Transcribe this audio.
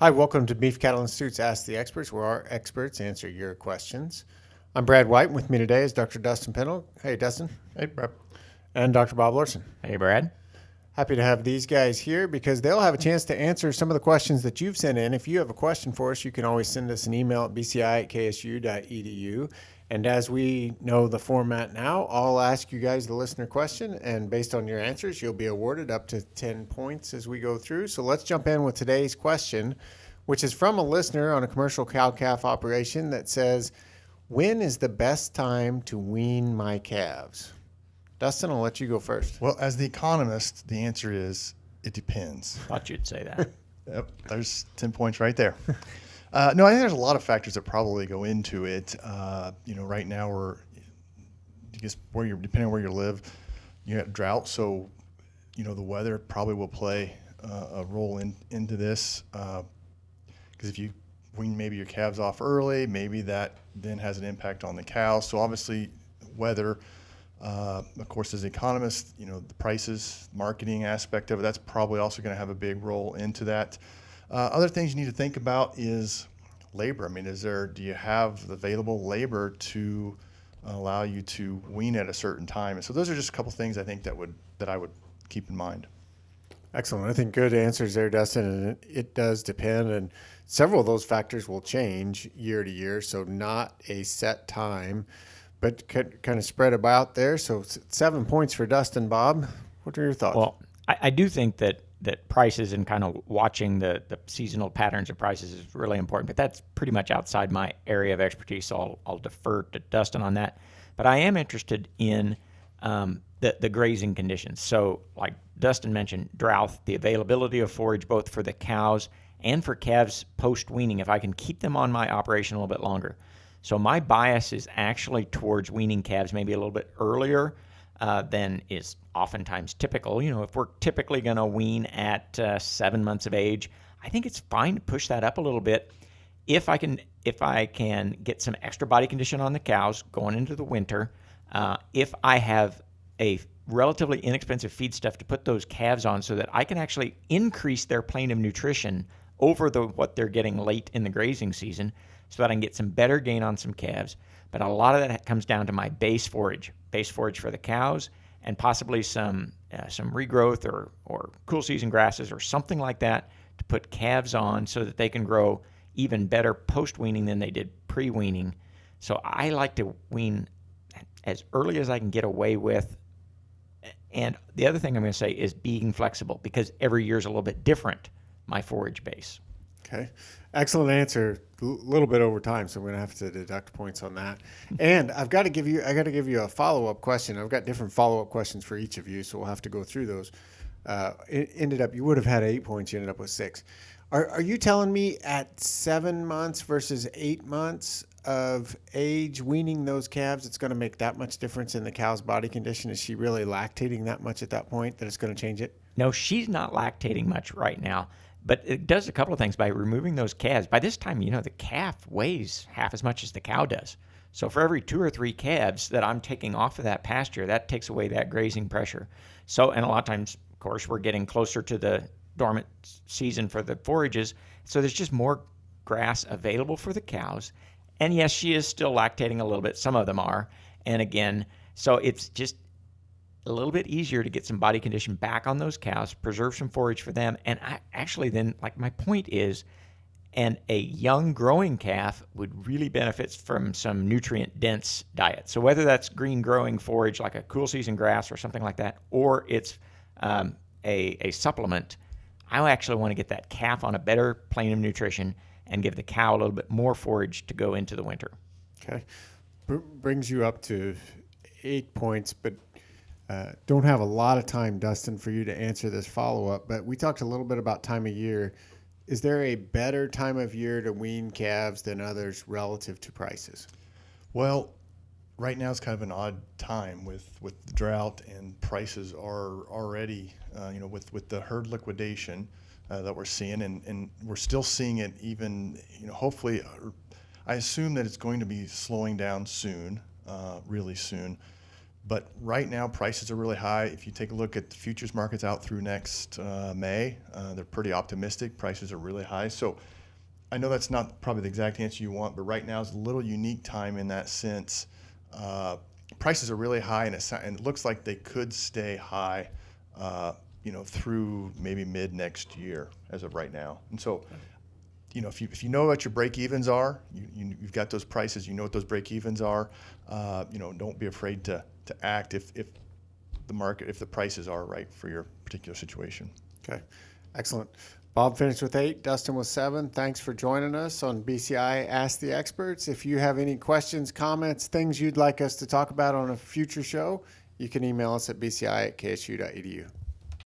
Hi, welcome to Beef Cattle Institute's Ask the Experts, where our experts answer your questions. I'm Brad White, and with me today is Dr. Dustin Pennell. Hey, Dustin. Hey, Brad. And Dr. Bob Lorson. Hey, Brad. Happy to have these guys here because they'll have a chance to answer some of the questions that you've sent in. If you have a question for us, you can always send us an email at bci@ksu.edu. And as we know the format now, I'll ask you guys the listener question, and based on your answers, you'll be awarded up to 10 points as we go through. So let's jump in with today's question, which is from a listener on a commercial cow-calf operation that says, when is the best time to wean my calves? Dustin, I'll let you go first. Well, as the economist, the answer is it depends. Thought you'd say that. Yep, there's 10 points right there. No, I think there's a lot of factors that probably go into it. Right now depending on where you live, you have drought, so the weather probably will play a role into this. Because if you wean maybe your calves off early, maybe that then has an impact on the cows. So obviously, weather. Of course, as an economist, the prices, marketing aspect of it, that's probably also going to have a big role into that. Other things you need to think about is labor. I mean, do you have the available labor to allow you to wean at a certain time? And so those are just a couple things I think that I would keep in mind. Excellent. I think good answers there, Dustin. And it does depend, and several of those factors will change year to year. So not a set time, but kind of spread about there. So 7 points for Dustin. Bob, what are your thoughts? Well, I do think that prices and kind of watching the seasonal patterns of prices is really important, but that's pretty much outside my area of expertise, so I'll defer to Dustin on that. But I am interested in the grazing conditions. So like Dustin mentioned, drought, the availability of forage both for the cows and for calves post-weaning, if I can keep them on my operation a little bit longer. So my bias is actually towards weaning calves maybe a little bit earlier than is oftentimes typical. If we're typically going to wean at 7 months of age, I think it's fine to push that up a little bit if I can get some extra body condition on the cows going into the winter. If I have a relatively inexpensive feed stuff to put those calves on so that I can actually increase their plane of nutrition over what they're getting late in the grazing season, so that I can get some better gain on some calves. But a lot of that comes down to my base forage for the cows, and possibly some regrowth or cool season grasses or something like that to put calves on so that they can grow even better post-weaning than they did pre-weaning. So I like to wean as early as I can get away with. And the other thing I'm going to say is being flexible, because every year is a little bit different, my forage base. Okay. Excellent answer. A little bit over time, so I'm going to have to deduct points on that. And I got to give you a follow-up question. I've got different follow-up questions for each of you, so we'll have to go through those. You would have had 8 points. You ended up with 6. Are you telling me at 7 months versus 8 months of age, weaning those calves, it's going to make that much difference in the cow's body condition? Is she really lactating that much at that point that it's going to change it? No, she's not lactating much right now. But it does a couple of things by removing those calves. By this time, the calf weighs half as much as the cow does. So for every 2 or 3 calves that I'm taking off of that pasture, that takes away that grazing pressure. So, and a lot of times, of course, we're getting closer to the dormant season for the forages. So there's just more grass available for the cows. And yes, she is still lactating a little bit. Some of them are. And again, so it's just a little bit easier to get some body condition back on those cows, preserve some forage for them. And I actually then, like, my point is, and a young growing calf would really benefit from some nutrient dense diet. So whether that's green growing forage like a cool season grass or something like that, or it's a supplement, I actually want to get that calf on a better plane of nutrition and give the cow a little bit more forage to go into the winter. Okay. Brings you up to 8 points, but don't have a lot of time, Dustin, for you to answer this follow-up, but we talked a little bit about time of year. Is there a better time of year to wean calves than others relative to prices? Well, right now is kind of an odd time with drought, and prices are already, with the herd liquidation that we're seeing, and we're still seeing it even, hopefully, I assume that it's going to be slowing down soon, really soon. But right now, prices are really high. If you take a look at the futures markets out through next May, they're pretty optimistic. Prices are really high. So I know that's not probably the exact answer you want, but right now is a little unique time in that sense. Prices are really high, and it looks like they could stay high, through maybe mid next year as of right now. And so, if you know what your break evens are, you've got those prices, you know what those break evens are. Don't be afraid to act if the prices are right for your particular situation. Okay, excellent. Bob finished with 8, Dustin with 7. Thanks for joining us on BCI Ask the Experts. If you have any questions, comments, things you'd like us to talk about on a future show, you can email us at bci@ksu.edu.